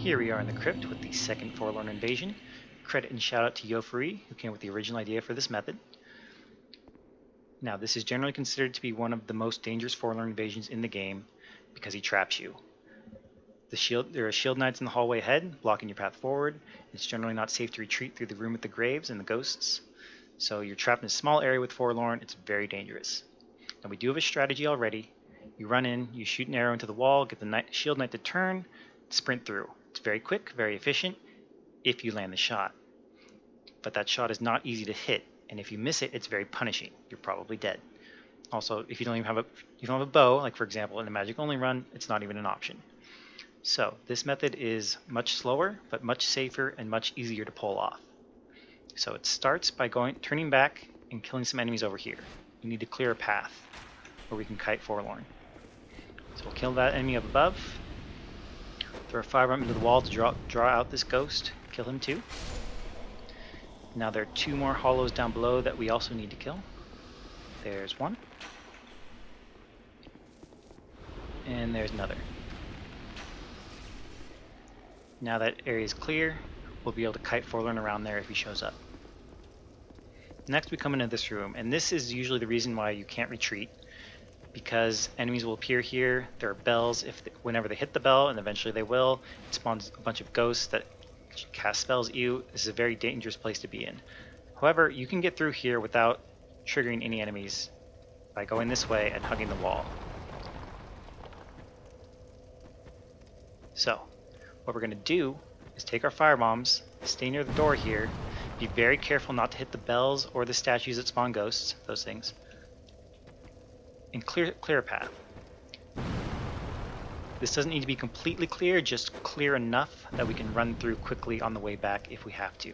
Here we are in the Crypt with the second Forlorn invasion. Credit and shout out to Yofuri, who came with the original idea for this method. Now, this is generally considered to be one of the most dangerous Forlorn invasions in the game because he traps you. There are shield knights in the hallway ahead, blocking your path forward. It's generally not safe to retreat through the room with the graves and the ghosts. So you're trapped in a small area with Forlorn. It's very dangerous. Now, we do have a strategy already. You run in, you shoot an arrow into the wall, get the shield knight to turn, sprint through. It's very quick, very efficient, if you land the shot. But that shot is not easy to hit, and if you miss it, it's very punishing. You're probably dead. Also, if you don't have a bow, like for example in a magic only run, it's not even an option. So this method is much slower, but much safer and much easier to pull off. So it starts by turning back and killing some enemies over here. You need to clear a path where we can kite Forlorn. So we'll kill that enemy up above. Throw a firebomb into the wall to draw out this ghost. Kill him too. Now there are two more hollows down below that we also need to kill. There's one. And there's another. Now that area is clear, we'll be able to kite Forlorn around there if he shows up. Next we come into this room, and this is usually the reason why you can't retreat, because enemies will appear here. There are bells. Whenever they hit the bell, and eventually they will, it spawns a bunch of ghosts that cast spells at you. This is a very dangerous place to be in. However, you can get through here without triggering any enemies by going this way and hugging the wall. So, what we're going to do is take our firebombs, stay near the door here, be very careful not to hit the bells or the statues that spawn ghosts, those things, and clear a path. This doesn't need to be completely clear, just clear enough that we can run through quickly on the way back if we have to.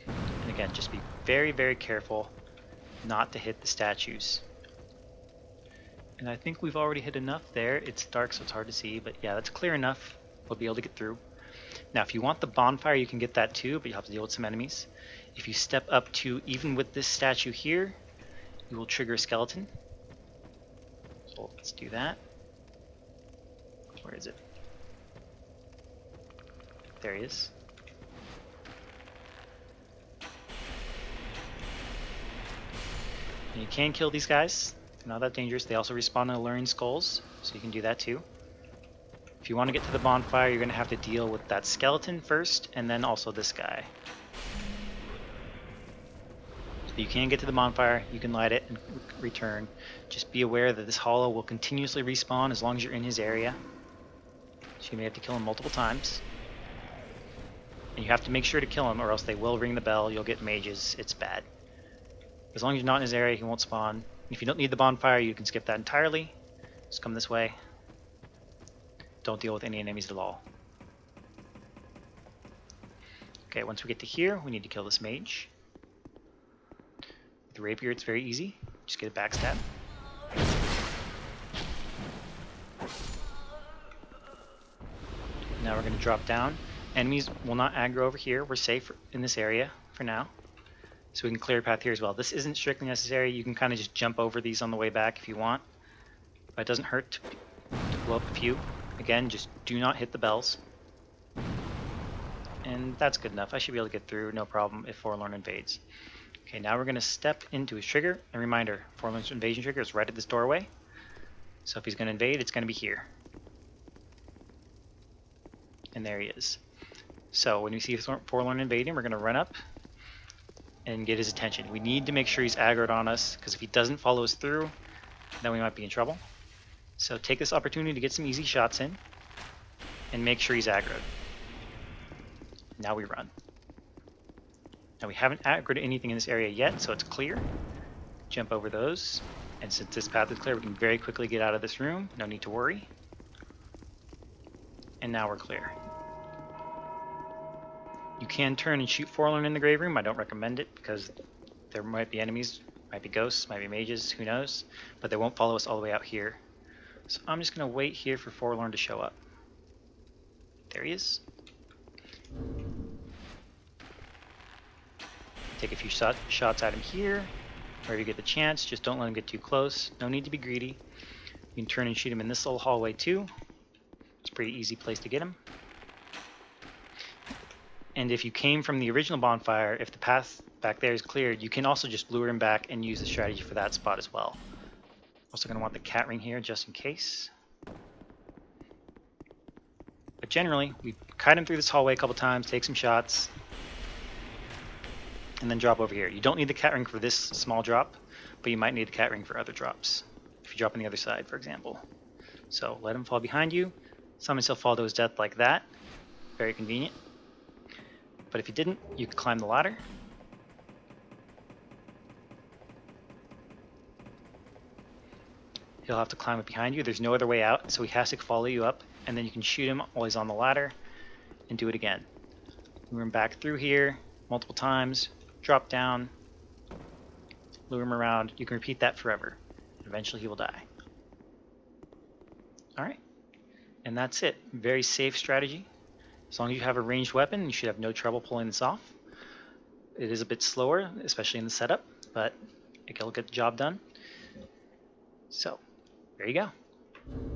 And again, just be very, very careful not to hit the statues. And I think we've already hit enough there. It's dark, so it's hard to see, but yeah, that's clear enough. We'll be able to get through. Now, if you want the bonfire, you can get that too, but you'll have to deal with some enemies. If you step up to, even with this statue here, you will trigger a skeleton. So let's do that. Where is it? There he is. And you can kill these guys. They're not that dangerous. They also respawn in alluring skulls, so you can do that too. If you want to get to the bonfire, you're going to have to deal with that skeleton first, and then also this guy. So you can get to the bonfire, you can light it and return. Just be aware that this hollow will continuously respawn as long as you're in his area. So you may have to kill him multiple times. And you have to make sure to kill him, or else they will ring the bell, you'll get mages, it's bad. As long as you're not in his area, he won't spawn. If you don't need the bonfire, you can skip that entirely. Just come this way. Don't deal with any enemies at all. Okay, once we get to here, we need to kill this mage. With the rapier, it's very easy. Just get a backstab. Now we're going to drop down. Enemies will not aggro over here. We're safe in this area for now. So we can clear a path here as well. This isn't strictly necessary. You can kind of just jump over these on the way back if you want. But it doesn't hurt to blow up a few. Again, just do not hit the bells. And that's good enough. I should be able to get through, no problem, if Forlorn invades. Okay, now we're going to step into his trigger. And reminder, Forlorn's invasion trigger is right at this doorway. So if he's going to invade, it's going to be here. And there he is. So when we see Forlorn invading, we're going to run up and get his attention. We need to make sure he's aggroed on us, because if he doesn't follow us through, then we might be in trouble. So take this opportunity to get some easy shots in, and make sure he's aggroed. Now we run. Now we haven't aggroed anything in this area yet, so it's clear. Jump over those, and since this path is clear, we can very quickly get out of this room. No need to worry. And now we're clear. You can turn and shoot Forlorn in the grave room. I don't recommend it because there might be enemies, might be ghosts, might be mages, who knows. But they won't follow us all the way out here. So I'm just going to wait here for Forlorn to show up. There he is. Take a few shots at him here. Wherever you get the chance, just don't let him get too close. No need to be greedy. You can turn and shoot him in this little hallway too. pretty easy place to get him. And if you came from the original bonfire, if the path back there is cleared, you can also just lure him back and use the strategy for that spot as well. Also going to want the cat ring here just in case. But generally, we kite him through this hallway a couple times, take some shots, and then drop over here. You don't need the cat ring for this small drop, but you might need the cat ring for other drops. If you drop on the other side, for example. So let him fall behind you. Sometimes he'll fall to his death like that. Very convenient. But if you didn't, you could climb the ladder. He'll have to climb up behind you. There's no other way out, so he has to follow you up, and then you can shoot him while he's on the ladder and do it again. Lure him back through here multiple times, drop down, lure him around. You can repeat that forever. Eventually he will die. Alright, and that's it. Very safe strategy. As long as you have a ranged weapon, you should have no trouble pulling this off. It is a bit slower, especially in the setup, but it'll get the job done. So, there you go.